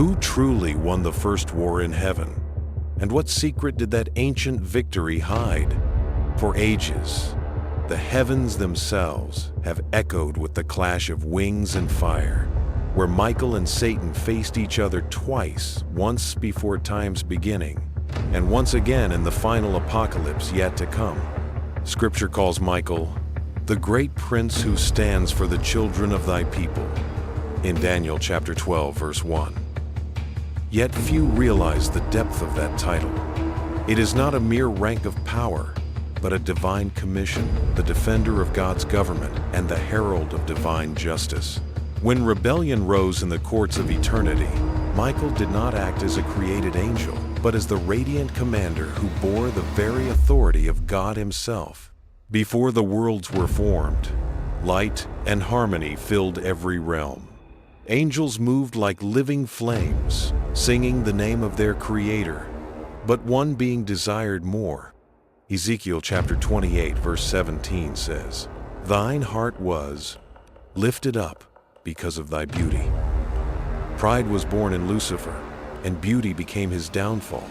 Who truly won the first war in heaven? And what secret did that ancient victory hide? For ages, the heavens themselves have echoed with the clash of wings and fire, where Michael and Satan faced each other twice, once before time's beginning, and once again in the final apocalypse yet to come. Scripture calls Michael the great prince who stands for the children of thy people, in Daniel chapter 12, verse 1. Yet few realize the depth of that title. It is not a mere rank of power, but a divine commission, the defender of God's government and the herald of divine justice. When rebellion rose in the courts of eternity, Michael did not act as a created angel, but as the radiant commander who bore the very authority of God himself. Before the worlds were formed, light and harmony filled every realm. Angels moved like living flames, singing the name of their Creator, but one being desired more. Ezekiel chapter 28, verse 17 says, "Thine heart was lifted up because of thy beauty." Pride was born in Lucifer, and beauty became his downfall.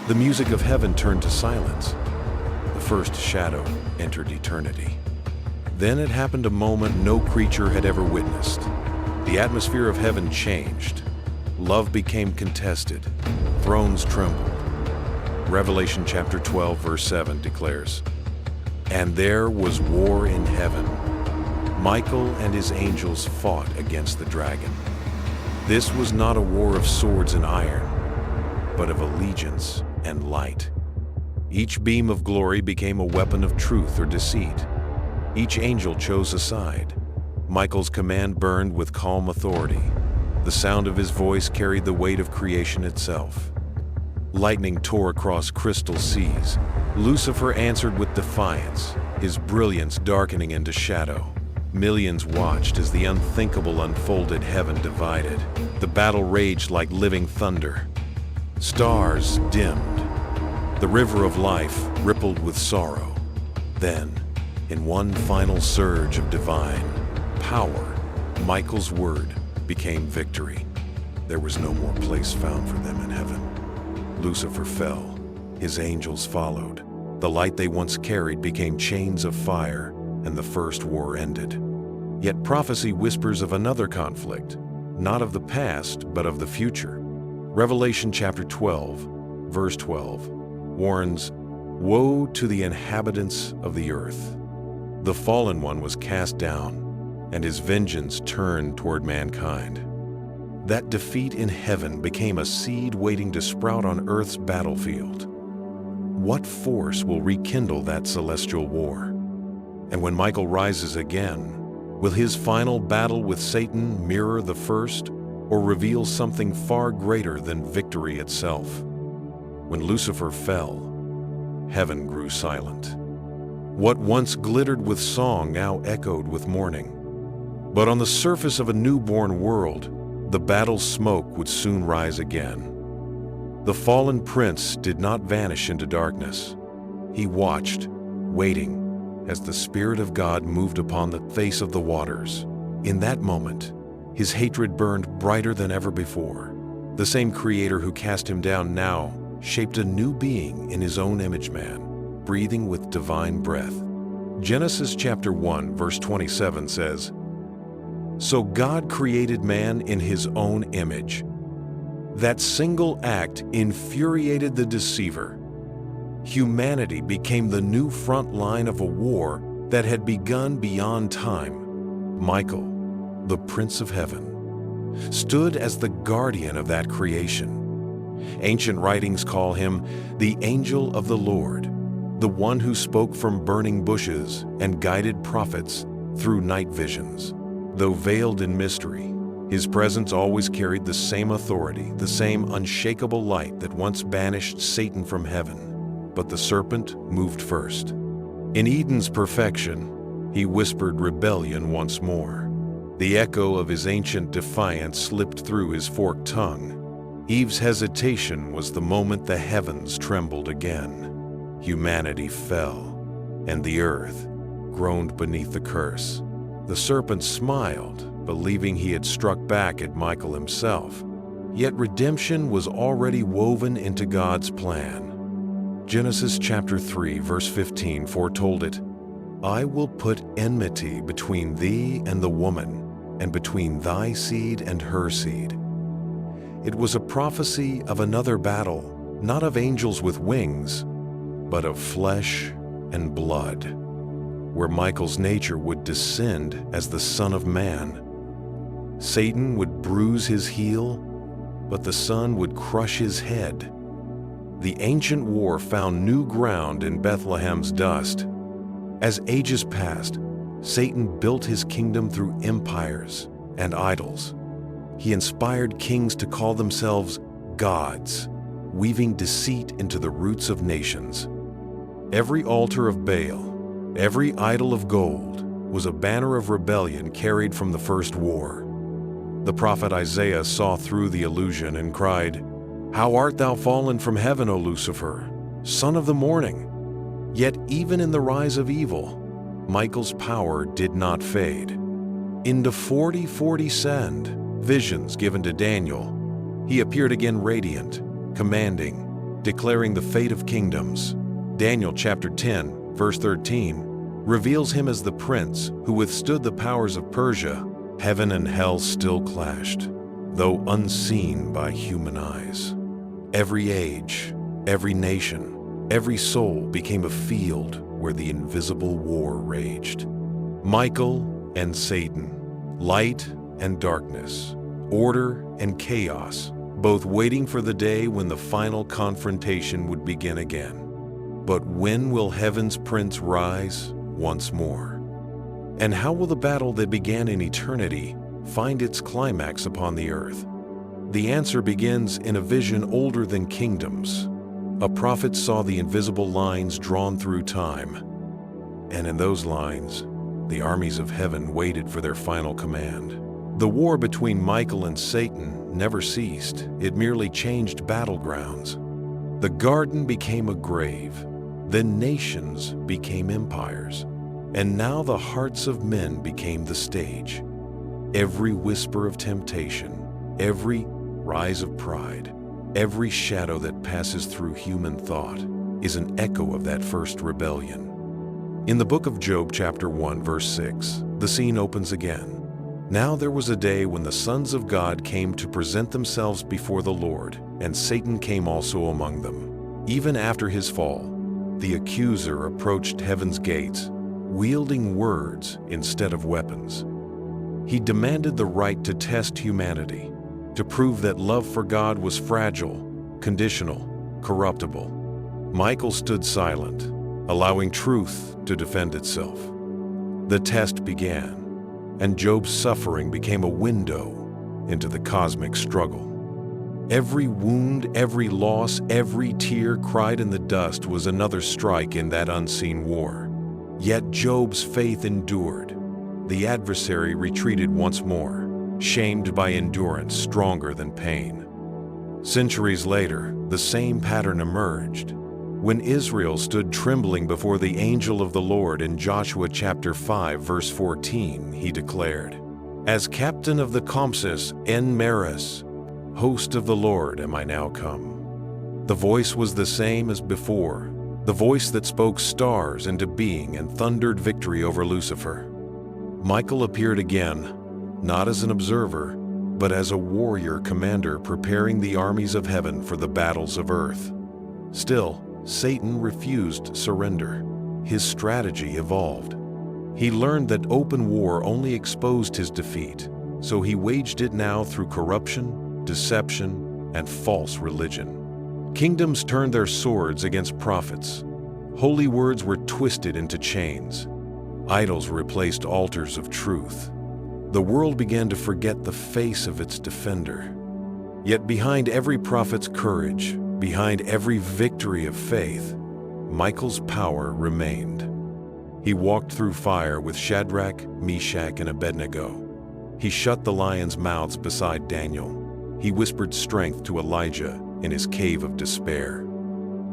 The music of heaven turned to silence. The first shadow entered eternity. Then it happened a moment no creature had ever witnessed. The atmosphere of heaven changed. Love became contested. Thrones trembled. Revelation chapter 12, verse 7 declares, "And there was war in heaven. Michael and his angels fought against the dragon." This was not a war of swords and iron, but of allegiance and light. Each beam of glory became a weapon of truth or deceit. Each angel chose a side. Michael's command burned with calm authority. The sound of his voice carried the weight of creation itself. Lightning tore across crystal seas. Lucifer answered with defiance, his brilliance darkening into shadow. Millions watched as the unthinkable unfolded. Heaven divided. The battle raged like living thunder. Stars dimmed. The river of life rippled with sorrow. Then, in one final surge of divine power, Michael's word became victory. There was no more place found for them in heaven. Lucifer fell. His angels followed. The light they once carried became chains of fire, and the first war ended. Yet prophecy whispers of another conflict, not of the past, but of the future. Revelation chapter 12, verse 12, warns, "Woe to the inhabitants of the earth! The fallen one was cast down, and his vengeance turned toward mankind." That defeat in heaven became a seed waiting to sprout on earth's battlefield. What force will rekindle that celestial war? And when Michael rises again, will his final battle with Satan mirror the first, or reveal something far greater than victory itself? When Lucifer fell, heaven grew silent. What once glittered with song now echoed with mourning. But on the surface of a newborn world, the battle's smoke would soon rise again. The fallen prince did not vanish into darkness. He watched, waiting, as the Spirit of God moved upon the face of the waters. In that moment, his hatred burned brighter than ever before. The same Creator who cast him down now shaped a new being in his own image man, breathing with divine breath. Genesis chapter 1, verse 27 says, "So God created man in his own image." That single act infuriated the deceiver. Humanity became the new front line of a war that had begun beyond time. Michael, the Prince of Heaven, stood as the guardian of that creation. Ancient writings call him the Angel of the Lord, the one who spoke from burning bushes and guided prophets through night visions. Though veiled in mystery, his presence always carried the same authority, the same unshakable light that once banished Satan from heaven. But the serpent moved first. In Eden's perfection, he whispered rebellion once more. The echo of his ancient defiance slipped through his forked tongue. Eve's hesitation was the moment the heavens trembled again. Humanity fell, and the earth groaned beneath the curse. The serpent smiled, believing he had struck back at Michael himself. Yet redemption was already woven into God's plan. Genesis chapter 3, verse 15 foretold it, "I will put enmity between thee and the woman, and between thy seed and her seed." It was a prophecy of another battle, not of angels with wings, but of flesh and blood, where Michael's nature would descend as the Son of Man. Satan would bruise his heel, but the Son would crush his head. The ancient war found new ground in Bethlehem's dust. As ages passed, Satan built his kingdom through empires and idols. He inspired kings to call themselves gods, weaving deceit into the roots of nations. Every altar of Baal, every idol of gold, was a banner of rebellion carried from the first war. The prophet Isaiah saw through the illusion and cried, "How art thou fallen from heaven, O Lucifer, son of the morning?" Yet even in the rise of evil, Michael's power did not fade. In the 40-40 visions given to Daniel, he appeared again radiant, commanding, declaring the fate of kingdoms. Daniel chapter 10, verse 13, reveals him as the prince who withstood the powers of Persia. Heaven and hell still clashed, though unseen by human eyes. Every age, every nation, every soul became a field where the invisible war raged. Michael and Satan, light and darkness, order and chaos, both waiting for the day when the final confrontation would begin again. But when will heaven's prince rise once more? And how will the battle that began in eternity find its climax upon the earth? The answer begins in a vision older than kingdoms. A prophet saw the invisible lines drawn through time, and in those lines, the armies of heaven waited for their final command. The war between Michael and Satan never ceased. It merely changed battlegrounds. The garden became a grave, then nations became empires, and now the hearts of men became the stage. Every whisper of temptation, every rise of pride, every shadow that passes through human thought is an echo of that first rebellion. In the book of Job chapter 1 verse 6, the scene opens again. Now there was a day when the sons of God came to present themselves before the Lord, and Satan came also among them. Even after his fall, the accuser approached heaven's gates, wielding words instead of weapons. He demanded the right to test humanity, to prove that love for God was fragile, conditional, corruptible. Michael stood silent, allowing truth to defend itself. The test began, and Job's suffering became a window into the cosmic struggle. Every wound, every loss, every tear cried in the dust was another strike in that unseen war. Yet Job's faith endured. The adversary retreated once more, shamed by endurance stronger than pain. Centuries later, the same pattern emerged. When Israel stood trembling before the angel of the Lord in Joshua chapter 5 verse 14, he declared, "As captain of the Compsis en Maris, host of the Lord am I now come." The voice was the same as before, the voice that spoke stars into being and thundered victory over Lucifer. Michael appeared again, not as an observer, but as a warrior commander preparing the armies of heaven for the battles of earth. Still, Satan refused surrender. His strategy evolved. He learned that open war only exposed his defeat, so he waged it now through corruption, deception, and false religion. Kingdoms turned their swords against prophets. Holy words were twisted into chains. Idols replaced altars of truth. The world began to forget the face of its defender. Yet behind every prophet's courage, behind every victory of faith, Michael's power remained. He walked through fire with Shadrach, Meshach, and Abednego. He shut the lions' mouths beside Daniel. He whispered strength to Elijah in his cave of despair.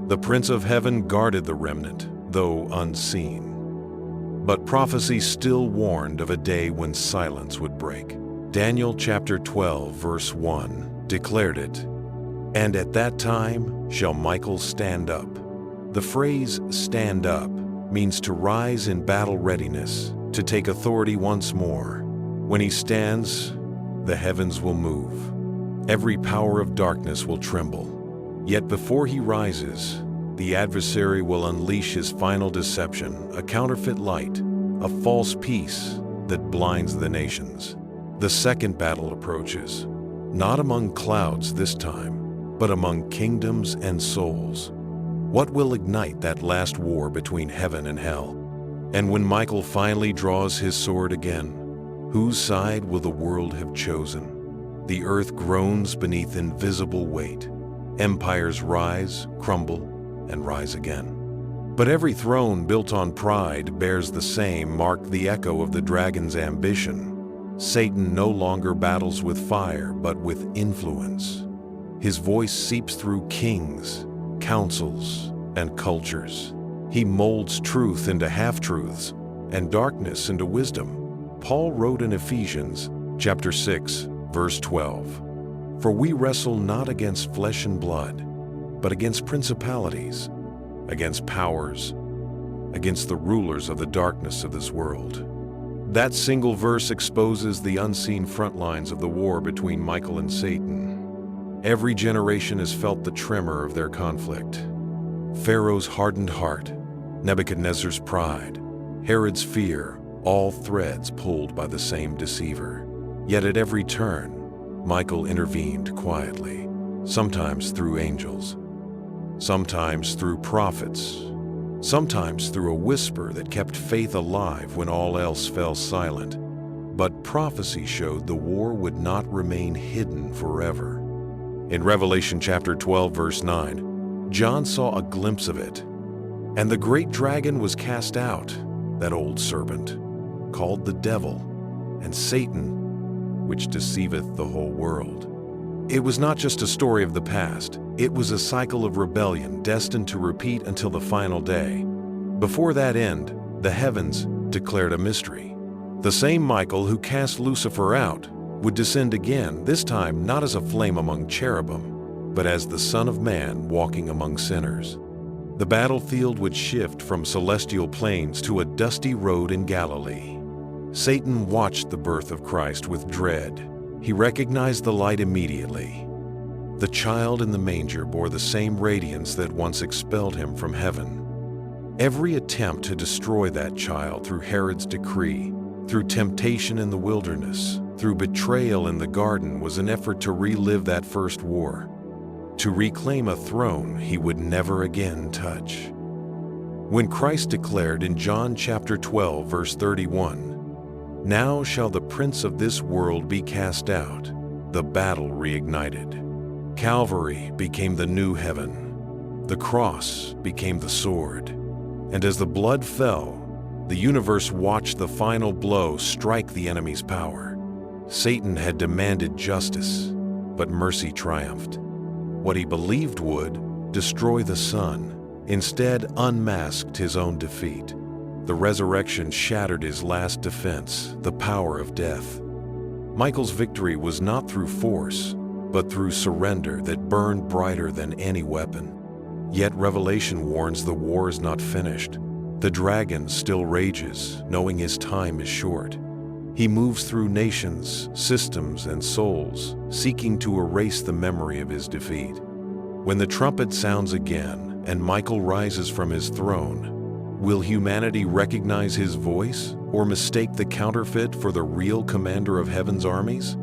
The Prince of Heaven guarded the remnant, though unseen. But prophecy still warned of a day when silence would break. Daniel chapter 12 verse 1 declared it. And at that time shall Michael stand up. The phrase stand up means to rise in battle readiness, to take authority once more. When he stands, the heavens will move. Every power of darkness will tremble. Yet before he rises, the adversary will unleash his final deception, a counterfeit light, a false peace that blinds the nations. The second battle approaches, not among clouds this time, but among kingdoms and souls. What will ignite that last war between heaven and hell? And when Michael finally draws his sword again, whose side will the world have chosen? The earth groans beneath invisible weight. Empires rise, crumble, and rise again. But every throne built on pride bears the same mark, the echo of the dragon's ambition. Satan no longer battles with fire, but with influence. His voice seeps through kings, councils, and cultures. He molds truth into half-truths and darkness into wisdom. Paul wrote in Ephesians chapter 6, verse 12, "For we wrestle not against flesh and blood, but against principalities, against powers, against the rulers of the darkness of this world." That single verse exposes the unseen front lines of the war between Michael and Satan. Every generation has felt the tremor of their conflict. Pharaoh's hardened heart, Nebuchadnezzar's pride, Herod's fear, all threads pulled by the same deceiver. Yet at every turn, Michael intervened quietly, sometimes through angels, sometimes through prophets, sometimes through a whisper that kept faith alive when all else fell silent. But prophecy showed the war would not remain hidden forever. In Revelation chapter 12, verse 9, John saw a glimpse of it. "And the great dragon was cast out, that old serpent, called the devil, and Satan, which deceiveth the whole world." It was not just a story of the past. It was a cycle of rebellion destined to repeat until the final day. Before that end, the heavens declared a mystery. The same Michael who cast Lucifer out would descend again, this time not as a flame among cherubim, but as the Son of Man walking among sinners. The battlefield would shift from celestial plains to a dusty road in Galilee. Satan watched the birth of Christ with dread. He recognized the light immediately. The child in the manger bore the same radiance that once expelled him from heaven. Every attempt to destroy that child through Herod's decree, through temptation in the wilderness, through betrayal in the garden was an effort to relive that first war, to reclaim a throne he would never again touch. When Christ declared in John chapter 12, verse 31, "Now shall the prince of this world be cast out," the battle reignited. Calvary became the new heaven. The cross became the sword. And as the blood fell, the universe watched the final blow strike the enemy's power. Satan had demanded justice, but mercy triumphed. What he believed would destroy the Son instead unmasked his own defeat. The resurrection shattered his last defense, the power of death. Michael's victory was not through force, but through surrender that burned brighter than any weapon. Yet Revelation warns the war is not finished. The dragon still rages, knowing his time is short. He moves through nations, systems, and souls, seeking to erase the memory of his defeat. When the trumpet sounds again and Michael rises from his throne, will humanity recognize his voice or mistake the counterfeit for the real commander of heaven's armies?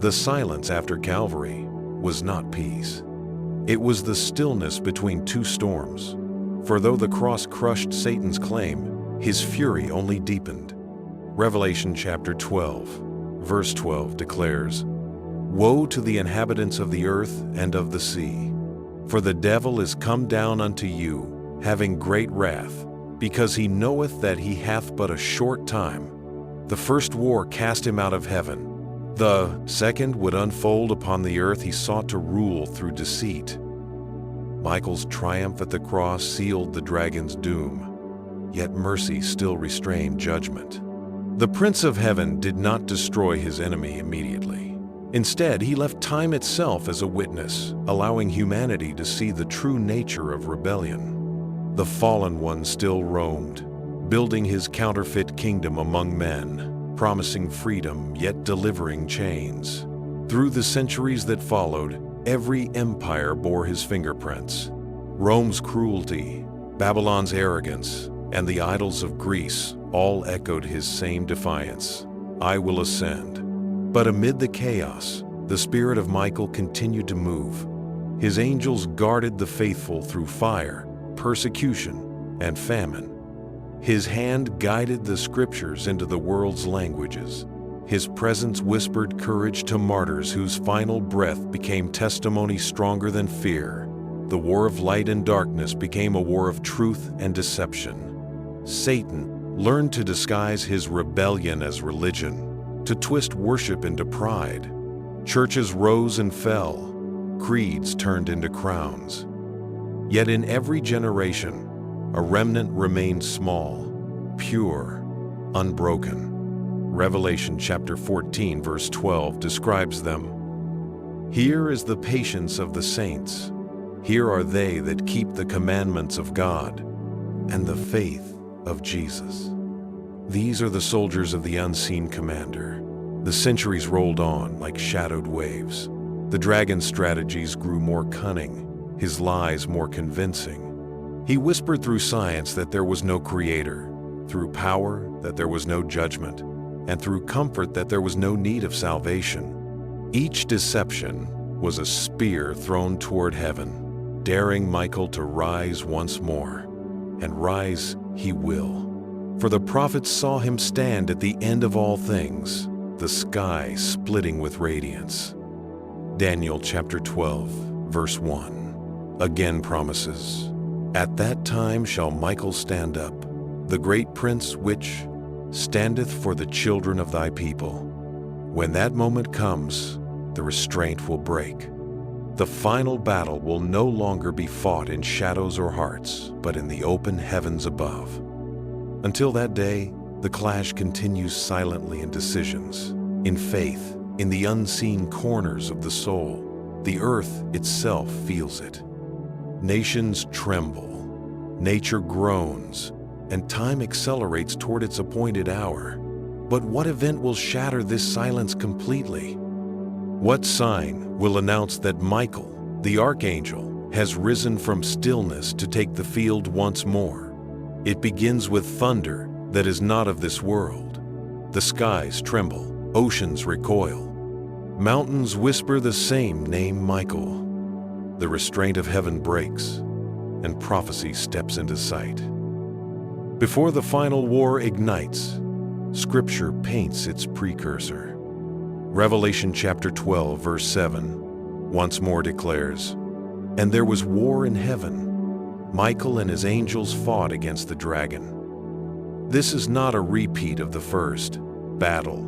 The silence after Calvary was not peace. It was the stillness between two storms. For though the cross crushed Satan's claim, his fury only deepened. Revelation chapter 12, verse 12 declares, "Woe to the inhabitants of the earth and of the sea, for the devil is come down unto you, having great wrath, because he knoweth that he hath but a short time. The first war cast him out of heaven. The second would unfold upon the earth. He sought to rule through deceit." Michael's triumph at the cross sealed the dragon's doom, yet mercy still restrained judgment. The Prince of Heaven did not destroy his enemy immediately. Instead, he left time itself as a witness, allowing humanity to see the true nature of rebellion. The fallen one still roamed, building his counterfeit kingdom among men, promising freedom yet delivering chains. Through the centuries that followed, every empire bore his fingerprints. Rome's cruelty, Babylon's arrogance, and the idols of Greece all echoed his same defiance. I will ascend. But amid the chaos, the spirit of Michael continued to move. His angels guarded the faithful through fire, persecution, and famine. His hand guided the scriptures into the world's languages. His presence whispered courage to martyrs whose final breath became testimony stronger than fear. The war of light and darkness became a war of truth and deception. Satan learned to disguise his rebellion as religion, to twist worship into pride. Churches rose and fell, creeds turned into crowns. Yet in every generation, a remnant remained small, pure, unbroken. Revelation chapter 14 verse 12 describes them. Here is the patience of the saints. Here are they that keep the commandments of God and the faith of Jesus. These are the soldiers of the unseen commander. The centuries rolled on like shadowed waves. The dragon's strategies grew more cunning, his lies more convincing. He whispered through science that there was no creator, through power that there was no judgment, and through comfort that there was no need of salvation. Each deception was a spear thrown toward heaven, daring Michael to rise once more. And rise he will. For the prophets saw him stand at the end of all things, the sky splitting with radiance. Daniel chapter 12, verse 1, again promises, At that time shall Michael stand up, the great prince which standeth for the children of thy people. When that moment comes, the restraint will break. The final battle will no longer be fought in shadows or hearts, but in the open heavens above. Until that day, the clash continues silently in decisions, in faith, in the unseen corners of the soul. The earth itself feels it. Nations tremble, nature groans, and time accelerates toward its appointed hour. But what event will shatter this silence completely? What sign will announce that Michael, the Archangel, has risen from stillness to take the field once more? It begins with thunder that is not of this world. The skies tremble, oceans recoil. Mountains whisper the same name, Michael. The restraint of heaven breaks, and prophecy steps into sight. Before the final war ignites, Scripture paints its precursor. Revelation chapter 12, verse 7, once more declares, And there was war in heaven. Michael and his angels fought against the dragon. This is not a repeat of the first battle,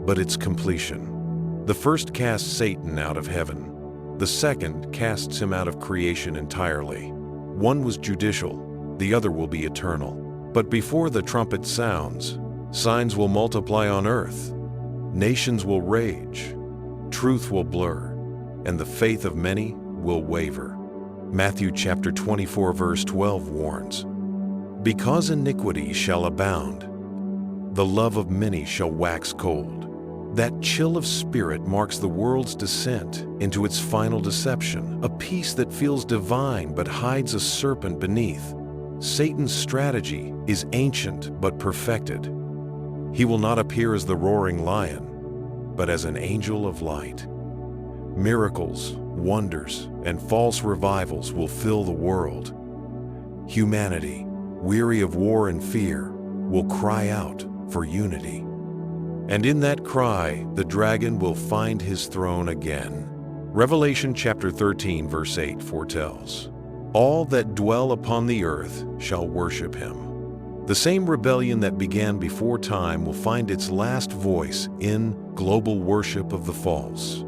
but its completion. The first cast Satan out of heaven. The second casts him out of creation entirely. One was judicial, the other will be eternal. But before the trumpet sounds, signs will multiply on earth. Nations will rage, truth will blur, and the faith of many will waver. Matthew chapter 24 verse 12 warns, Because iniquity shall abound, the love of many shall wax cold. That chill of spirit marks the world's descent into its final deception, a peace that feels divine but hides a serpent beneath. Satan's strategy is ancient but perfected. He will not appear as the roaring lion, but as an angel of light. Miracles, wonders, and false revivals will fill the world. Humanity, weary of war and fear, will cry out for unity. And in that cry, the dragon will find his throne again. Revelation chapter 13, verse 8 foretells, All that dwell upon the earth shall worship him. The same rebellion that began before time will find its last voice in global worship of the false.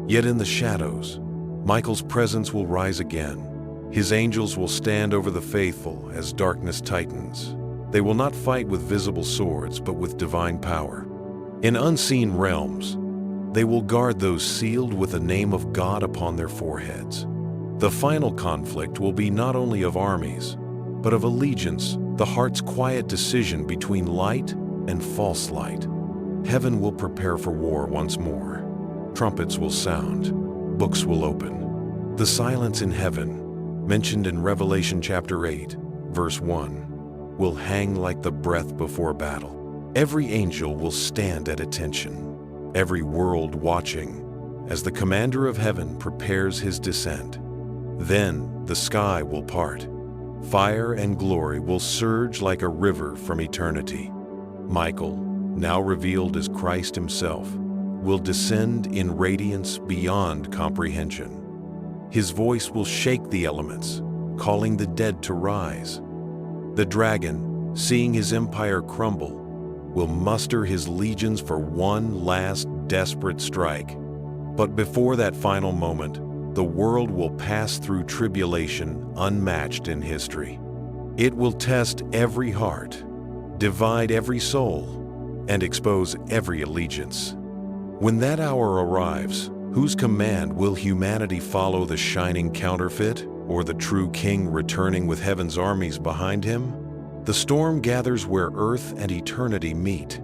Yet in the shadows, Michael's presence will rise again. His angels will stand over the faithful as darkness tightens. They will not fight with visible swords, but with divine power. In unseen realms, They will guard those sealed with the name of God upon their foreheads. The final conflict will be not only of armies, but of allegiance, the heart's quiet decision between light and false light. Heaven will prepare for war once more. Trumpets will sound, books will open. The silence in heaven, mentioned in Revelation chapter 8, verse 1, will hang like the breath before battle. Every angel will stand at attention, every world watching, as the commander of heaven prepares his descent. Then the sky will part. Fire and glory will surge like a river from eternity. Michael, now revealed as Christ himself, will descend in radiance beyond comprehension. His voice will shake the elements, calling the dead to rise. The dragon, seeing his empire crumble, will muster his legions for one last desperate strike. But before that final moment, the world will pass through tribulation unmatched in history. It will test every heart, divide every soul, and expose every allegiance. When that hour arrives, whose command will humanity follow, the shining counterfeit, or the true king returning with heaven's armies behind him? The storm gathers where earth and eternity meet.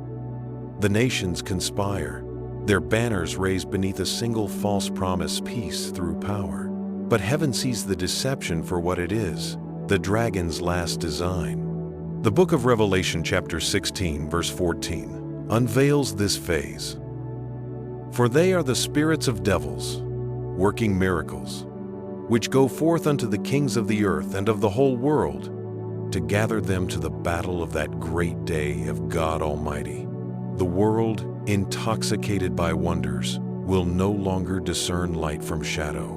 The nations conspire, their banners raised beneath a single false promise, peace through power. But heaven sees the deception for what it is, the dragon's last design. The book of Revelation chapter 16, verse 14, unveils this phase. For they are the spirits of devils, working miracles, which go forth unto the kings of the earth and of the whole world, to gather them to the battle of that great day of God Almighty. The world, intoxicated by wonders, will no longer discern light from shadow.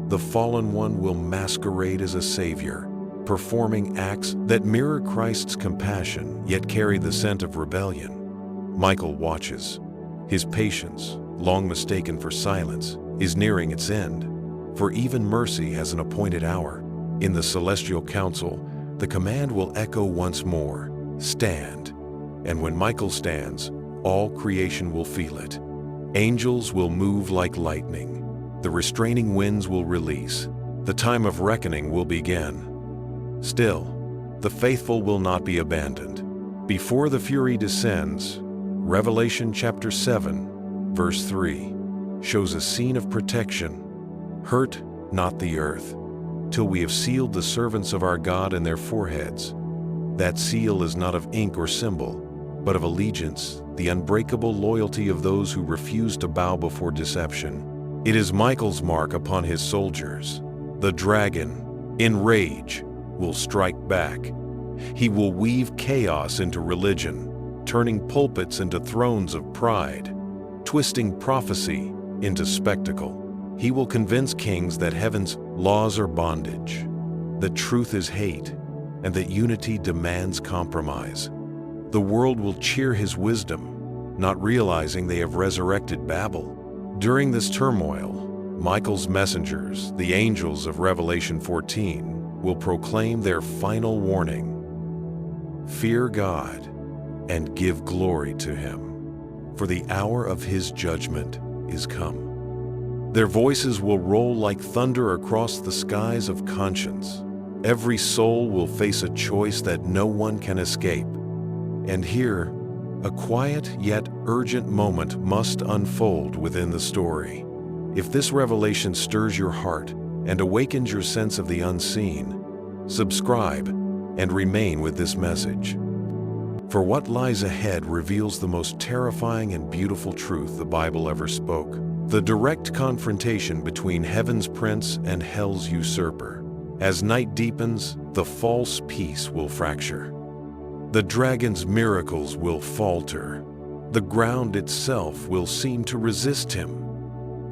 The fallen one will masquerade as a savior, performing acts that mirror Christ's compassion yet carry the scent of rebellion. Michael watches. His patience, long mistaken for silence, is nearing its end, for even mercy has an appointed hour. In the celestial council, the command will echo once more, stand. And when Michael stands, all creation will feel it. Angels will move like lightning. The restraining winds will release. The time of reckoning will begin. Still, the faithful will not be abandoned. Before the fury descends, Revelation chapter 7, verse 3, shows a scene of protection. Hurt not the earth, till we have sealed the servants of our God in their foreheads. That seal is not of ink or symbol, but of allegiance, the unbreakable loyalty of those who refuse to bow before deception. It is Michael's mark upon his soldiers. The dragon, in rage, will strike back. He will weave chaos into religion, turning pulpits into thrones of pride, twisting prophecy into spectacle. He will convince kings that heaven's laws are bondage, that truth is hate, and that unity demands compromise. The world will cheer his wisdom, not realizing they have resurrected Babel. During this turmoil, Michael's messengers, the angels of Revelation 14, will proclaim their final warning. Fear God and give glory to him, for the hour of his judgment is come. Their voices will roll like thunder across the skies of conscience. Every soul will face a choice that no one can escape. And here, a quiet yet urgent moment must unfold within the story. If this revelation stirs your heart and awakens your sense of the unseen, subscribe and remain with this message. For what lies ahead reveals the most terrifying and beautiful truth the Bible ever spoke: the direct confrontation between heaven's prince and hell's usurper. As night deepens, the false peace will fracture. The dragon's miracles will falter. The ground itself will seem to resist him.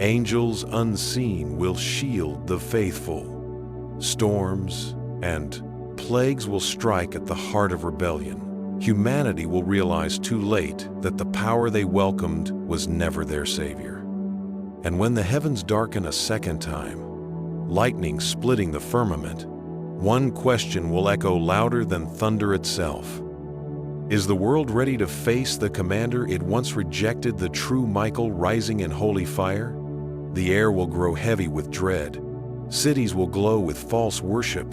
Angels unseen will shield the faithful. Storms and plagues will strike at the heart of rebellion. Humanity will realize too late that the power they welcomed was never their savior. And when the heavens darken a second time, lightning splitting the firmament, one question will echo louder than thunder itself. Is the world ready to face the commander it once rejected, the true Michael rising in holy fire? The air will grow heavy with dread. Cities will glow with false worship.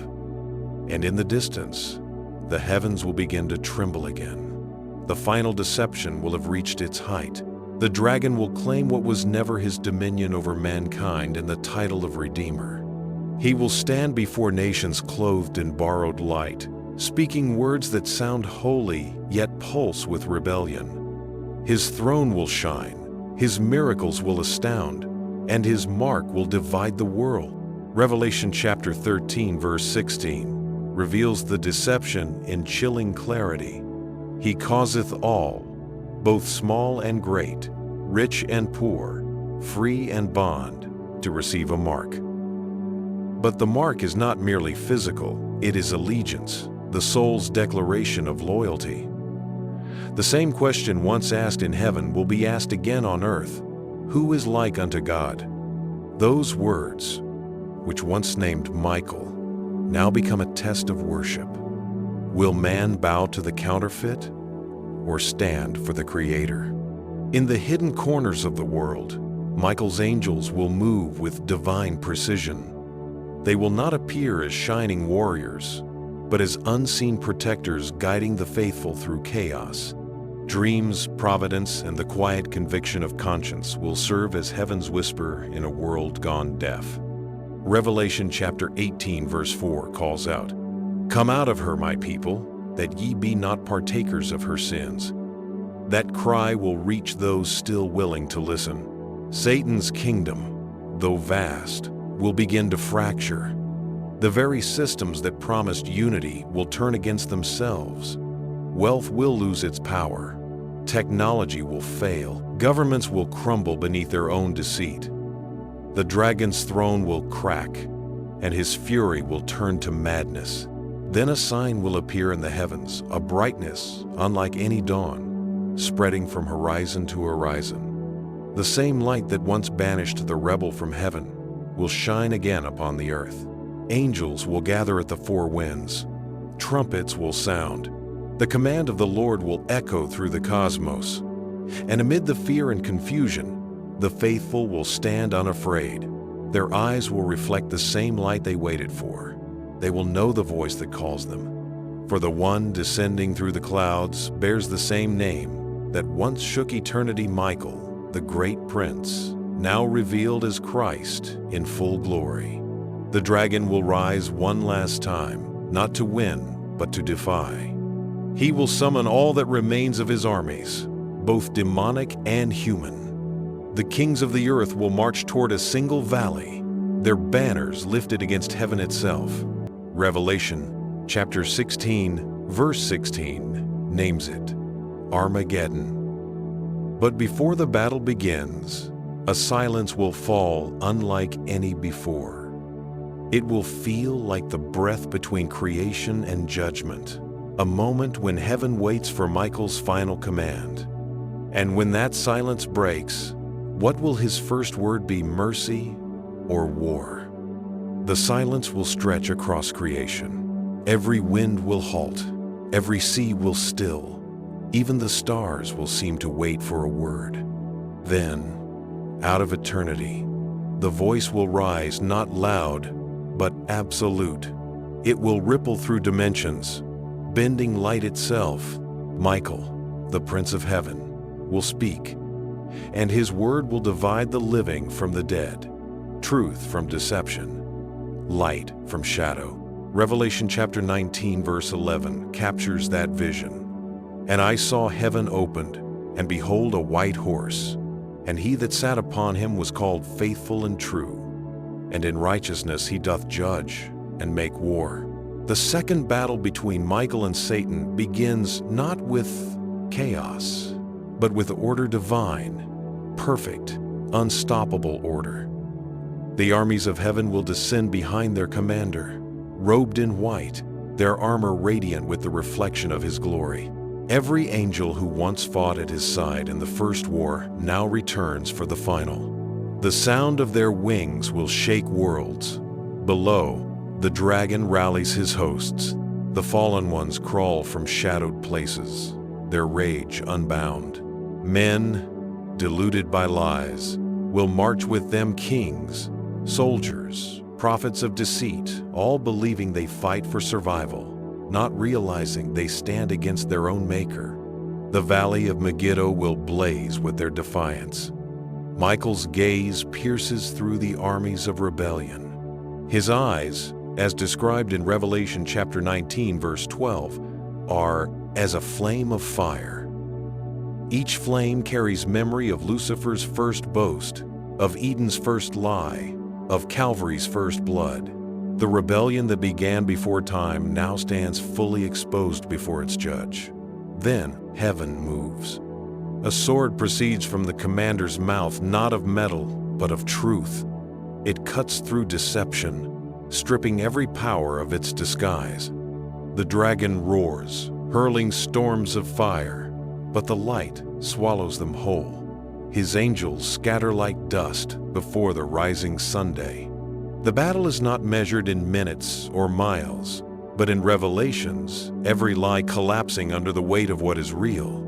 And in the distance, the heavens will begin to tremble again. The final deception will have reached its height. The dragon will claim what was never his dominion over mankind in the title of Redeemer. He will stand before nations clothed in borrowed light, speaking words that sound holy yet pulse with rebellion. His throne will shine, his miracles will astound, and his mark will divide the world. Revelation chapter 13 verse 16 reveals the deception in chilling clarity. He causeth all, both small and great, rich and poor, free and bond, to receive a mark. But the mark is not merely physical, it is allegiance, the soul's declaration of loyalty. The same question once asked in heaven will be asked again on earth: who is like unto God? Those words, which once named Michael, now become a test of worship. Will man bow to the counterfeit or stand for the Creator? In the hidden corners of the world, Michael's angels will move with divine precision. They will not appear as shining warriors, but as unseen protectors guiding the faithful through chaos. Dreams, providence, and the quiet conviction of conscience will serve as heaven's whisper in a world gone deaf. Revelation chapter 18 verse 4 calls out, "Come out of her, my people, that ye be not partakers of her sins." That cry will reach those still willing to listen. Satan's kingdom, though vast, will begin to fracture. The very systems that promised unity will turn against themselves. Wealth will lose its power. Technology will fail. Governments will crumble beneath their own deceit. The dragon's throne will crack, and his fury will turn to madness. Then a sign will appear in the heavens, a brightness unlike any dawn, spreading from horizon to horizon. The same light that once banished the rebel from heaven will shine again upon the earth. Angels will gather at the four winds. Trumpets will sound. The command of the Lord will echo through the cosmos. And amid the fear and confusion, the faithful will stand unafraid. Their eyes will reflect the same light they waited for. They will know the voice that calls them. For the one descending through the clouds bears the same name that once shook eternity, Michael, the great prince, now revealed as Christ in full glory. The dragon will rise one last time, not to win, but to defy. He will summon all that remains of his armies, both demonic and human. The kings of the earth will march toward a single valley, their banners lifted against heaven itself. Revelation chapter 16, verse 16 names it Armageddon. But before the battle begins, a silence will fall unlike any before. It will feel like the breath between creation and judgment, a moment when heaven waits for Michael's final command. And when that silence breaks, what will his first word be, mercy or war? The silence will stretch across creation. Every wind will halt, every sea will still, even the stars will seem to wait for a word. Then, out of eternity, the voice will rise, not loud, but absolute. It will ripple through dimensions, bending light itself. Michael, the Prince of Heaven, will speak, and his word will divide the living from the dead, truth from deception, light from shadow. Revelation chapter 19 verse 11 captures that vision. And I saw heaven opened, and behold a white horse, and he that sat upon him was called Faithful and True, and in righteousness he doth judge and make war. The second battle between Michael and Satan begins not with chaos, but with order divine, perfect, unstoppable order. The armies of heaven will descend behind their commander, robed in white, their armor radiant with the reflection of his glory. Every angel who once fought at his side in the first war now returns for the final. The sound of their wings will shake worlds. Below, the dragon rallies his hosts. The fallen ones crawl from shadowed places. their rage unbound. Men, deluded by lies, will march with them kings, soldiers, prophets of deceit, all believing they fight for survival, not realizing they stand against their own maker. The valley of Megiddo will blaze with their defiance. Michael's gaze pierces through the armies of rebellion. His eyes, as described in Revelation chapter 19, verse 12, are as a flame of fire. Each flame carries memory of Lucifer's first boast, of Eden's first lie, of Calvary's first blood. The rebellion that began before time now stands fully exposed before its judge. Then heaven moves. A sword proceeds from the commander's mouth, not of metal, but of truth. It cuts through deception, stripping every power of its disguise. The dragon roars, hurling storms of fire, but the light swallows them whole. His angels scatter like dust before the rising sunday. The battle is not measured in minutes or miles, but in revelations, every lie collapsing under the weight of what is real.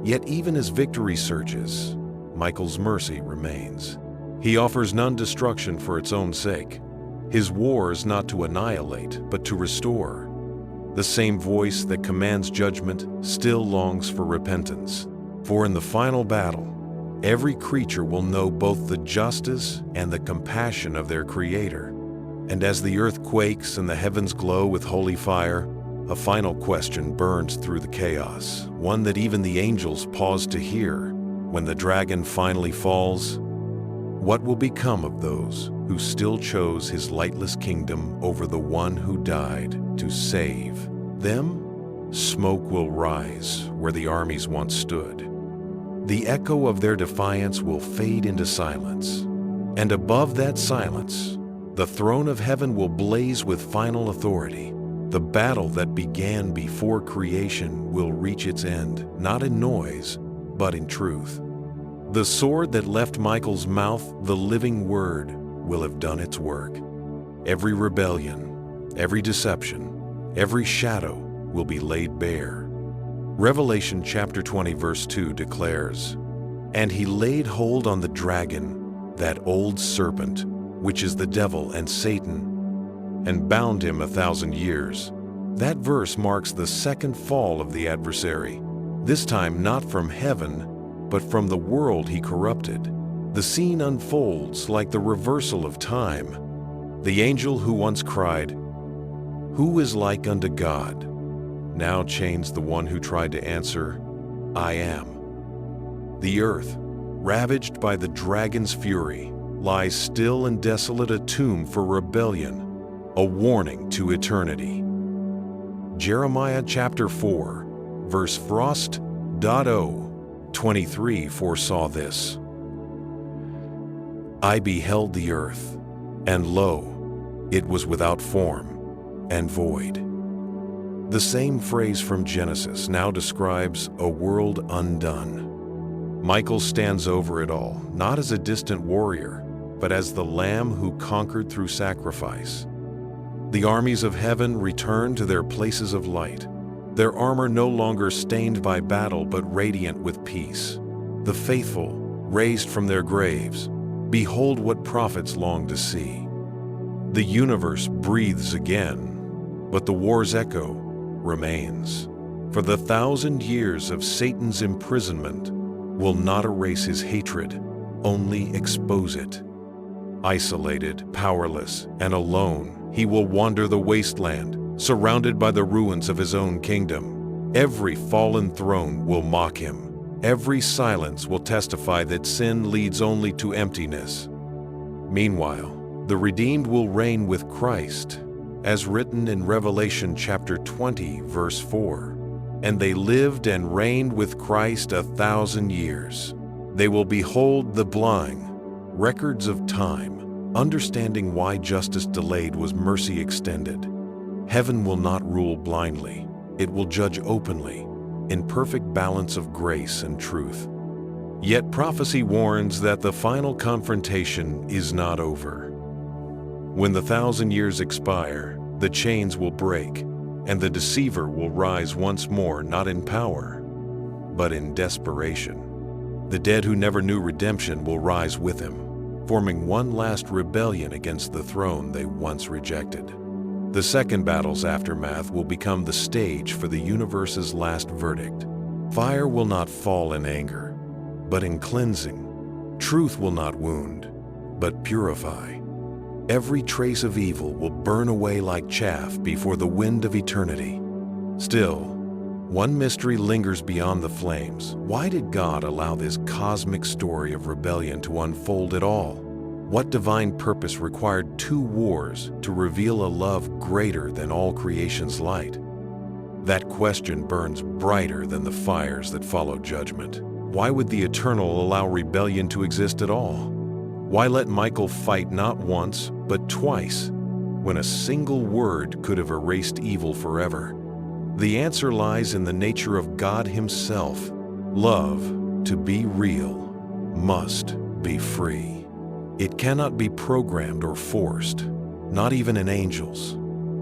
Yet even as victory surges, Michael's mercy remains. He offers none destruction for its own sake. His war is not to annihilate, but to restore. The same voice that commands judgment still longs for repentance. For in the final battle, every creature will know both the justice and the compassion of their Creator. And as the earth quakes and the heavens glow with holy fire, a final question burns through the chaos, one that even the angels pause to hear. When the dragon finally falls, what will become of those who still chose his lightless kingdom over the one who died to save them? Smoke will rise where the armies once stood. The echo of their defiance will fade into silence. And above that silence, the throne of heaven will blaze with final authority. The battle that began before creation will reach its end, not in noise, but in truth. The sword that left Michael's mouth, the living word, will have done its work. Every rebellion, every deception, every shadow will be laid bare. Revelation chapter 20 verse 2 declares, "And he laid hold on the dragon, that old serpent, which is the devil and Satan, and bound him 1,000 years." That verse marks the second fall of the adversary, this time not from heaven, but from the world he corrupted. The scene unfolds like the reversal of time. The angel who once cried, "Who is like unto God?" now chains the one who tried to answer, "I am." The earth, ravaged by the dragon's fury, lies still and desolate, a tomb for rebellion, a warning to eternity. Jeremiah chapter 4, verse Frost.O. 23 foresaw this. "I beheld the earth, and lo, it was without form and void." The same phrase from Genesis now describes a world undone. Michael stands over it all, not as a distant warrior, but as the Lamb who conquered through sacrifice. The armies of heaven return to their places of light, their armor no longer stained by battle but radiant with peace. The faithful, raised from their graves, behold what prophets long to see. The universe breathes again, but the war's echo remains. For the 1,000 years of Satan's imprisonment will not erase his hatred, only expose it. Isolated, powerless, and alone, he will wander the wasteland, surrounded by the ruins of his own kingdom. Every fallen throne will mock him. Every silence will testify that sin leads only to emptiness. Meanwhile, the redeemed will reign with Christ, as written in Revelation chapter 20, verse 4. "And they lived and reigned with Christ 1,000 years. They will behold the blind, records of time, understanding why justice delayed was mercy extended. Heaven will not rule blindly. It will judge openly, in perfect balance of grace and truth. Yet prophecy warns that the final confrontation is not over. When the 1,000 years expire, the chains will break, and the deceiver will rise once more, not in power, but in desperation. The dead who never knew redemption will rise with him, forming one last rebellion against the throne they once rejected. The second battle's aftermath will become the stage for the universe's last verdict. Fire will not fall in anger, but in cleansing. Truth will not wound, but purify. Every trace of evil will burn away like chaff before the wind of eternity. Still, one mystery lingers beyond the flames. Why did God allow this cosmic story of rebellion to unfold at all? What divine purpose required 2 wars to reveal a love greater than all creation's light? That question burns brighter than the fires that follow judgment. Why would the Eternal allow rebellion to exist at all? Why let Michael fight not once, but twice, when a single word could have erased evil forever? The answer lies in the nature of God Himself. Love, to be real, must be free. It cannot be programmed or forced, not even in angels.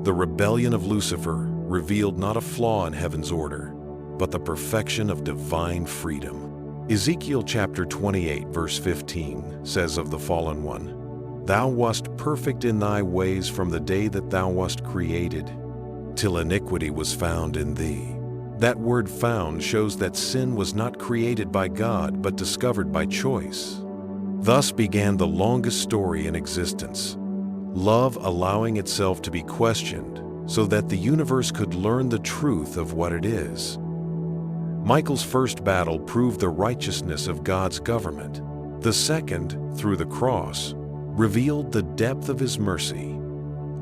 The rebellion of Lucifer revealed not a flaw in heaven's order, but the perfection of divine freedom. Ezekiel chapter 28 verse 15 says of the fallen one, "Thou wast perfect in thy ways from the day that thou wast created, till iniquity was found in thee." That word "found" shows that sin was not created by God, but discovered by choice. Thus began the longest story in existence, love allowing itself to be questioned so that the universe could learn the truth of what it is. Michael's first battle proved the righteousness of God's government. The second, through the cross, revealed the depth of His mercy.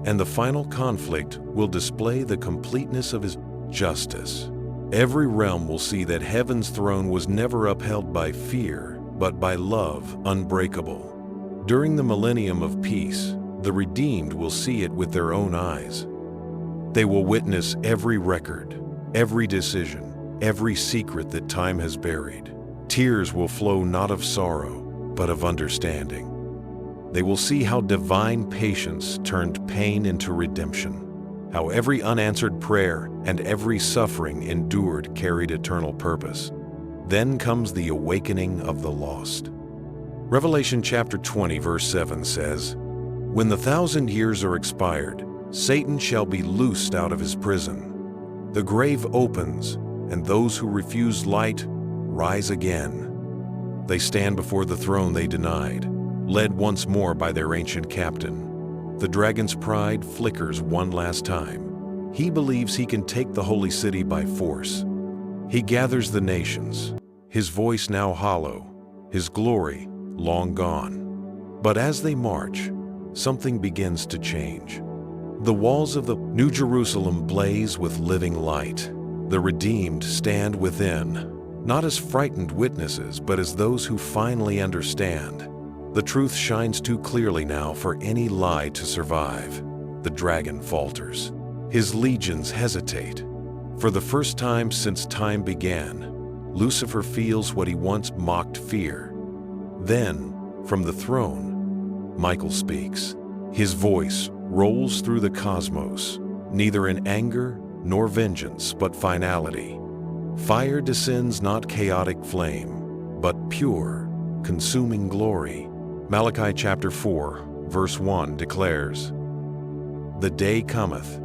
And the final conflict will display the completeness of His justice. Every realm will see that heaven's throne was never upheld by fear, but by love unbreakable. During the millennium of peace, the redeemed will see it with their own eyes. They will witness every record, every decision, every secret that time has buried. Tears will flow not of sorrow, but of understanding. They will see how divine patience turned pain into redemption, how every unanswered prayer and every suffering endured carried eternal purpose. Then comes the awakening of the lost. Revelation chapter 20 verse 7 says, "When the 1,000 years are expired, Satan shall be loosed out of his prison. The grave opens, and those who refuse light rise again. They stand before the throne they denied, led once more by their ancient captain. The dragon's pride flickers one last time. He believes he can take the holy city by force. He gathers the nations, his voice now hollow, his glory long gone. But as they march, something begins to change. The walls of the New Jerusalem blaze with living light. The redeemed stand within, not as frightened witnesses, but as those who finally understand. The truth shines too clearly now for any lie to survive. The dragon falters. His legions hesitate. For the first time since time began, Lucifer feels what he once mocked fear. Then, from the throne, Michael speaks. His voice rolls through the cosmos, neither in anger nor vengeance, but finality. Fire descends not chaotic flame, but pure, consuming glory. Malachi chapter 4, verse 1 declares, "The day cometh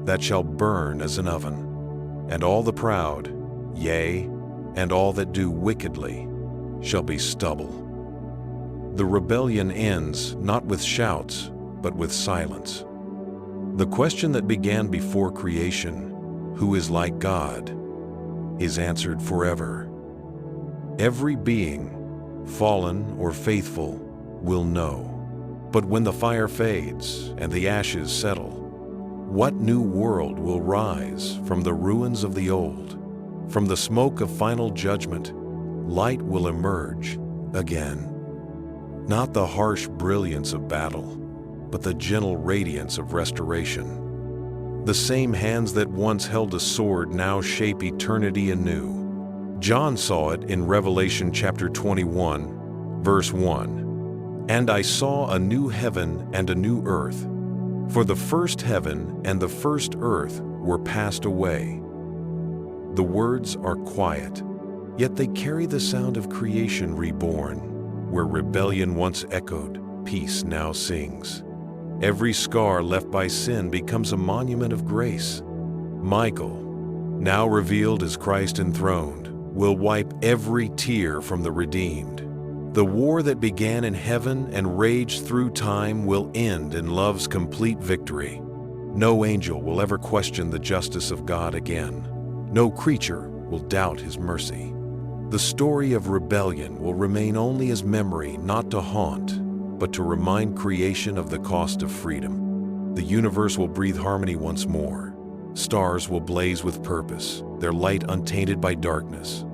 that shall burn as an oven, and all the proud, yea, and all that do wickedly, shall be stubble." The rebellion ends not with shouts, but with silence. The question that began before creation, who is like God, is answered forever. Every being, fallen or faithful, will know. But when the fire fades and the ashes settle, what new world will rise from the ruins of the old? From the smoke of final judgment, light will emerge again. Not the harsh brilliance of battle, but the gentle radiance of restoration. The same hands that once held a sword now shape eternity anew. John saw it in Revelation chapter 21, verse 1. "And I saw a new heaven and a new earth, for the first heaven and the first earth were passed away." The words are quiet, Yet they carry the sound of creation reborn. Where rebellion once echoed, peace now sings. Every scar left by sin becomes a monument of grace. Michael, now revealed as Christ enthroned, will wipe every tear from the redeemed. The war that began in heaven and raged through time will end in love's complete victory. No angel will ever question the justice of God again. No creature will doubt his mercy. The story of rebellion will remain only as memory, not to haunt, but to remind creation of the cost of freedom. The universe will breathe harmony once more. Stars will blaze with purpose, their light untainted by darkness.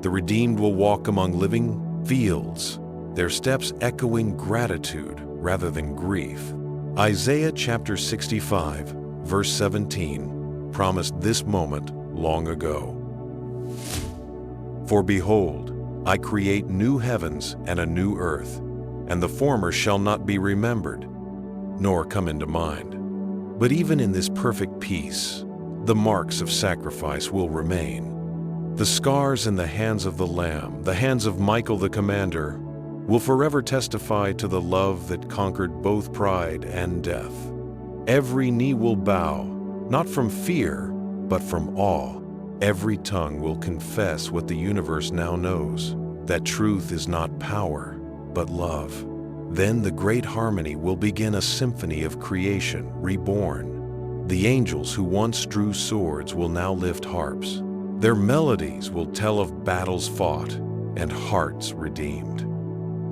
The redeemed will walk among living fields, their steps echoing gratitude rather than grief. Isaiah chapter 65, verse 17, promised this moment long ago. For behold, I create new heavens and a new earth, and the former shall not be remembered, nor come into mind. But even in this perfect peace, the marks of sacrifice will remain. The scars in the hands of the Lamb, the hands of Michael the Commander, will forever testify to the love that conquered both pride and death. Every knee will bow, not from fear, but from awe. Every tongue will confess what the universe now knows, that truth is not power, but love. Then the great harmony will begin, a symphony of creation reborn. The angels who once drew swords will now lift harps. Their melodies will tell of battles fought and hearts redeemed.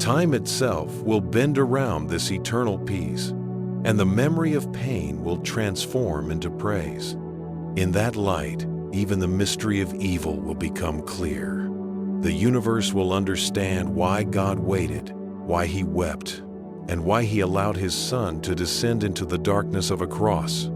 Time itself will bend around this eternal peace, and the memory of pain will transform into praise. In that light, even the mystery of evil will become clear. The universe will understand why God waited, why he wept, and why he allowed his Son to descend into the darkness of a cross.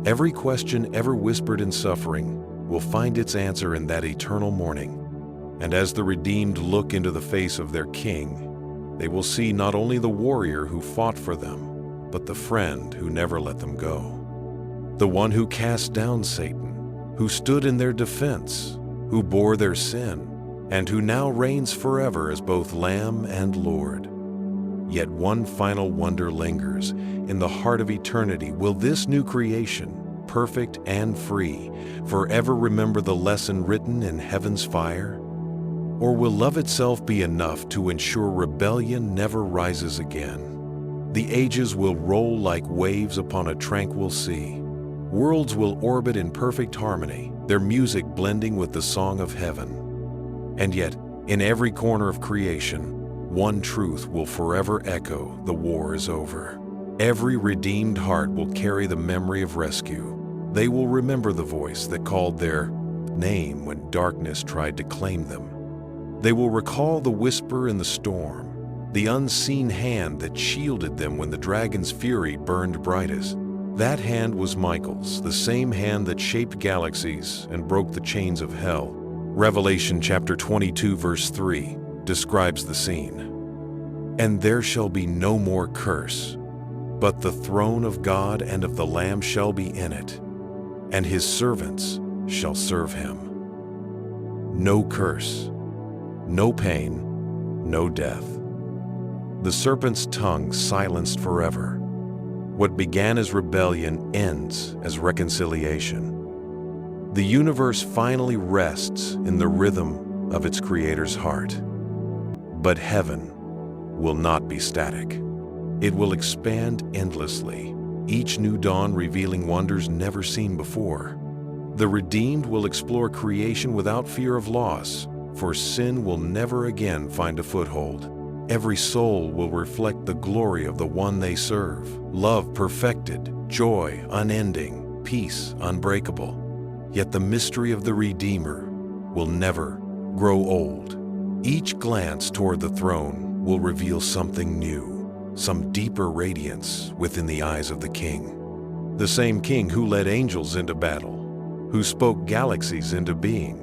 Every question ever whispered in suffering will find its answer in that eternal morning. And as the redeemed look into the face of their King, they will see not only the warrior who fought for them, but the friend who never let them go. The one who cast down Satan, who stood in their defense, who bore their sin, and who now reigns forever as both Lamb and Lord. Yet one final wonder lingers. In the heart of eternity, will this new creation, perfect and free, forever remember the lesson written in heaven's fire? Or will love itself be enough to ensure rebellion never rises again? The ages will roll like waves upon a tranquil sea. Worlds will orbit in perfect harmony, their music blending with the song of heaven. And yet, in every corner of creation, one truth will forever echo: the war is over. Every redeemed heart will carry the memory of rescue. They will remember the voice that called their name when darkness tried to claim them. They will recall the whisper in the storm, the unseen hand that shielded them when the dragon's fury burned brightest. That hand was Michael's, the same hand that shaped galaxies and broke the chains of hell. Revelation chapter 22 verse 3 describes the scene. And there shall be no more curse, but the throne of God and of the Lamb shall be in it, and his servants shall serve him. No curse, no pain, no death. The serpent's tongue silenced forever. What began as rebellion ends as reconciliation. The universe finally rests in the rhythm of its Creator's heart. But heaven will not be static. It will expand endlessly, each new dawn revealing wonders never seen before. The redeemed will explore creation without fear of loss, for sin will never again find a foothold. Every soul will reflect the glory of the one they serve. Love perfected, joy unending, peace unbreakable. Yet the mystery of the Redeemer will never grow old. Each glance toward the throne will reveal something new, some deeper radiance within the eyes of the King. The same King who led angels into battle, who spoke galaxies into being,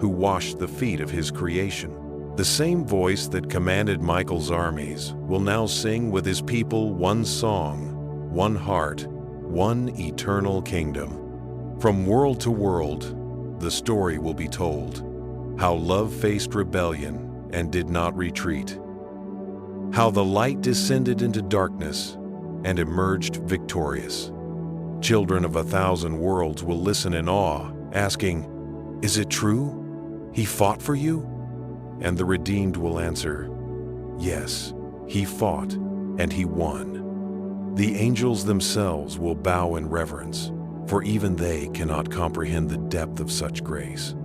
who washed the feet of his creation. The same voice that commanded Michael's armies will now sing with his people one song, one heart, one eternal kingdom. From world to world, the story will be told, how love faced rebellion and did not retreat, how the light descended into darkness and emerged victorious. Children of 1,000 worlds will listen in awe, asking, "Is it true? He fought for you?" And the redeemed will answer, "Yes, he fought and he won." The angels themselves will bow in reverence, for even they cannot comprehend the depth of such grace.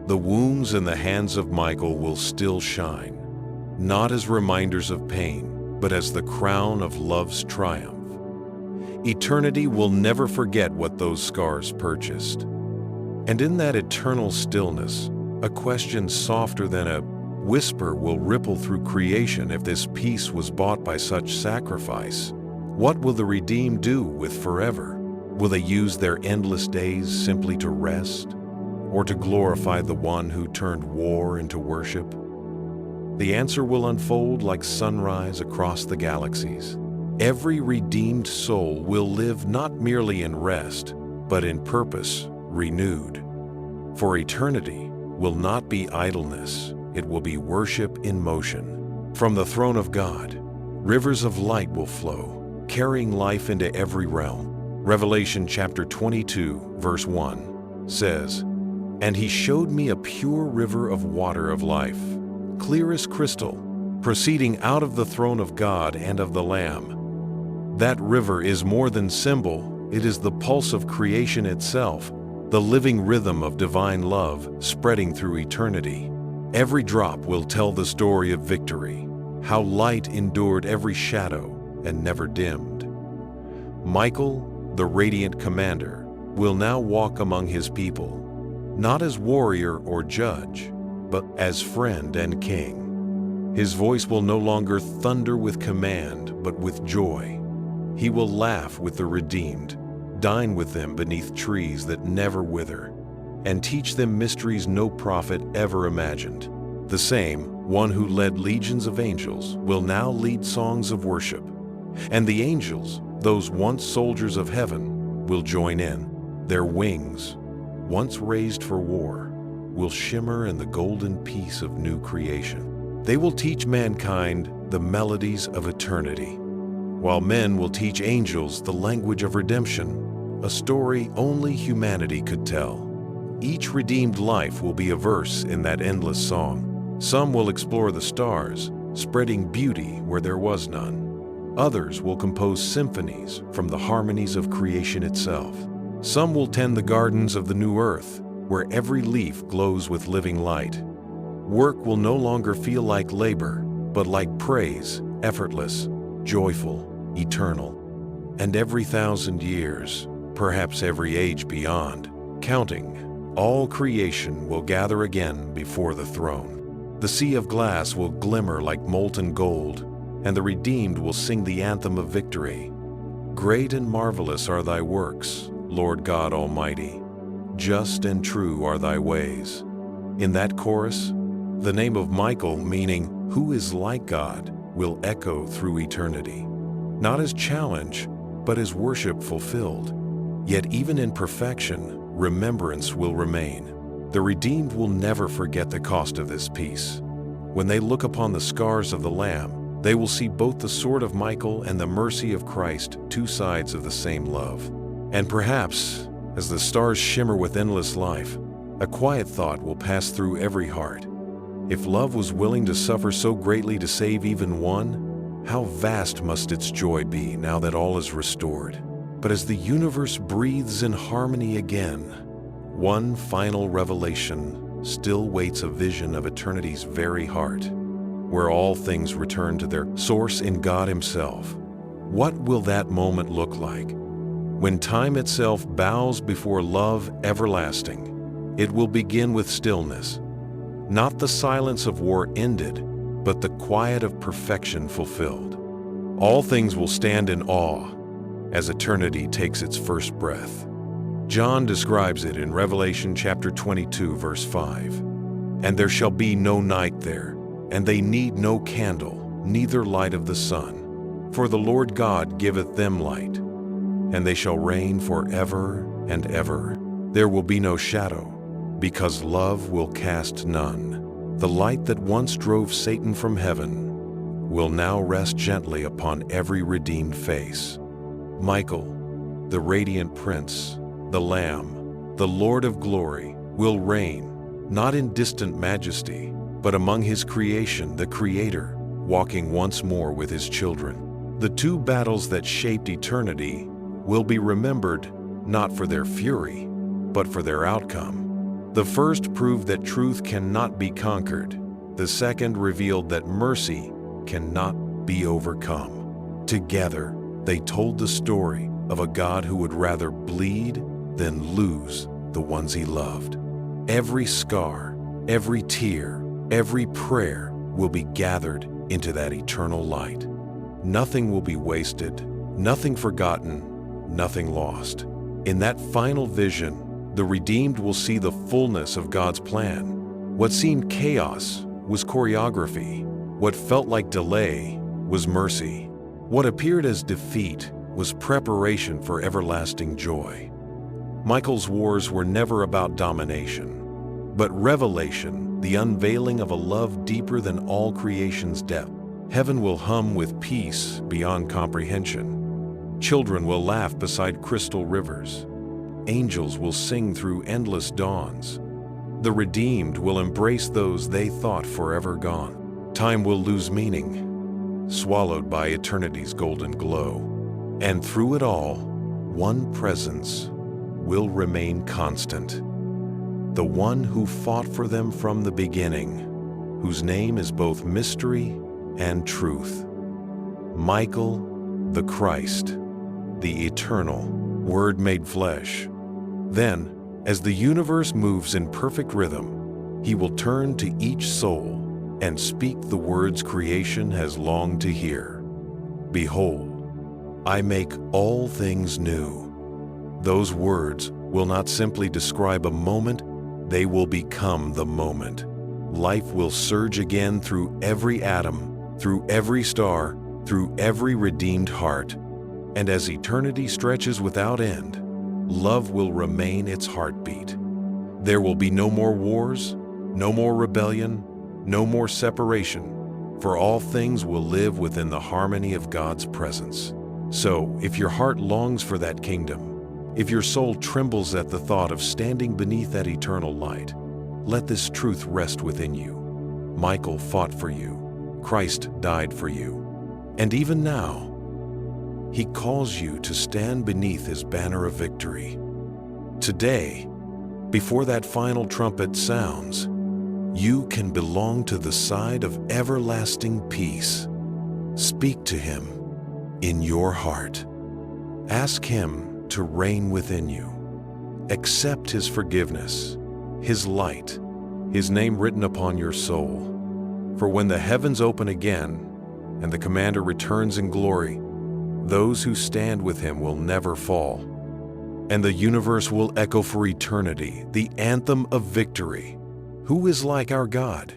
The wounds in the hands of Michael will still shine, not as reminders of pain, but as the crown of love's triumph. Eternity will never forget what those scars purchased. And in that eternal stillness, a question softer than a whisper will ripple through creation. If this peace was bought by such sacrifice, what will the redeemed do with forever? Will they use their endless days simply to rest, or to glorify the one who turned war into worship? The answer will unfold like sunrise across the galaxies. Every redeemed soul will live not merely in rest, but in purpose renewed. For eternity will not be idleness, it will be worship in motion. From the throne of God, rivers of light will flow, carrying life into every realm. Revelation chapter 22, verse 1 says, "And he showed me a pure river of water of life, clear as crystal, proceeding out of the throne of God and of the Lamb." That river is more than symbol, it is the pulse of creation itself, the living rhythm of divine love spreading through eternity. Every drop will tell the story of victory, how light endured every shadow and never dimmed. Michael, the radiant commander, will now walk among his people, not as warrior or judge, but as friend and king. His voice will no longer thunder with command, but with joy. He will laugh with the redeemed, dine with them beneath trees that never wither, and teach them mysteries no prophet ever imagined. The same one who led legions of angels will now lead songs of worship, and the angels, those once soldiers of heaven, will join in. Their wings, once raised for war, will shimmer in the golden peace of new creation. They will teach mankind the melodies of eternity, while men will teach angels the language of redemption, a story only humanity could tell. Each redeemed life will be a verse in that endless song. Some will explore the stars, spreading beauty where there was none. Others will compose symphonies from the harmonies of creation itself. Some will tend the gardens of the new earth, where every leaf glows with living light. Work will no longer feel like labor, but like praise, effortless, joyful, eternal. And every 1,000 years, perhaps every age beyond, counting, all creation will gather again before the throne. The sea of glass will glimmer like molten gold, and the redeemed will sing the anthem of victory. Great and marvelous are thy works, Lord God Almighty. Just and true are thy ways. In that chorus, the name of Michael, meaning "who is like God," will echo through eternity. Not as challenge, but as worship fulfilled. Yet even in perfection, remembrance will remain. The redeemed will never forget the cost of this peace. When they look upon the scars of the Lamb, they will see both the sword of Michael and the mercy of Christ, two sides of the same love. And perhaps, as the stars shimmer with endless life, a quiet thought will pass through every heart. If love was willing to suffer so greatly to save even one, how vast must its joy be now that all is restored. But as the universe breathes in harmony again, one final revelation still waits, a vision of eternity's very heart, where all things return to their source in God Himself. What will that moment look like? When time itself bows before love everlasting, it will begin with stillness. Not the silence of war ended, but the quiet of perfection fulfilled. All things will stand in awe as eternity takes its first breath. John describes it in Revelation chapter 22, verse 5. "And there shall be no night there, and they need no candle, neither light of the sun. For the Lord God giveth them light, and they shall reign forever and ever. There will be no shadow. because love will cast none. The light that once drove Satan from heaven will now rest gently upon every redeemed face. Michael, the radiant prince, the Lamb, the Lord of glory, will reign, not in distant majesty, but among his creation, the Creator, walking once more with his children. The two battles that shaped eternity will be remembered not for their fury, but for their outcome. The first proved that truth cannot be conquered. The second revealed that mercy cannot be overcome. Together, they told the story of a God who would rather bleed than lose the ones he loved. Every scar, every tear, every prayer will be gathered into that eternal light. Nothing will be wasted, nothing forgotten, nothing lost. In that final vision, the redeemed will see the fullness of God's plan. What seemed chaos was choreography. What felt like delay was mercy. What appeared as defeat was preparation for everlasting joy. Michael's wars were never about domination, but revelation, the unveiling of a love deeper than all creation's depth. Heaven will hum with peace beyond comprehension. Children will laugh beside crystal rivers. Angels will sing through endless dawns. The redeemed will embrace those they thought forever gone. Time will lose meaning, swallowed by eternity's golden glow. And through it all, one presence will remain constant. The one who fought for them from the beginning, whose name is both mystery and truth. Michael, the Christ, the eternal Word made flesh. Then, as the universe moves in perfect rhythm, he will turn to each soul and speak the words creation has longed to hear. Behold, I make all things new. Those words will not simply describe a moment, they will become the moment. Life will surge again through every atom, through every star, through every redeemed heart. And as eternity stretches without end, love will remain its heartbeat. There will be no more wars, no more rebellion, no more separation, for all things will live within the harmony of God's presence. So, if your heart longs for that kingdom, if your soul trembles at the thought of standing beneath that eternal light, let this truth rest within you. Michael fought for you. Christ died for you. And even now, he calls you to stand beneath his banner of victory. Today, before that final trumpet sounds, you can belong to the side of everlasting peace. Speak to him in your heart. Ask him to reign within you. Accept his forgiveness, his light, his name written upon your soul. For when the heavens open again and the Commander returns in glory, those who stand with him will never fall. And the universe will echo for eternity the anthem of victory. Who is like our God?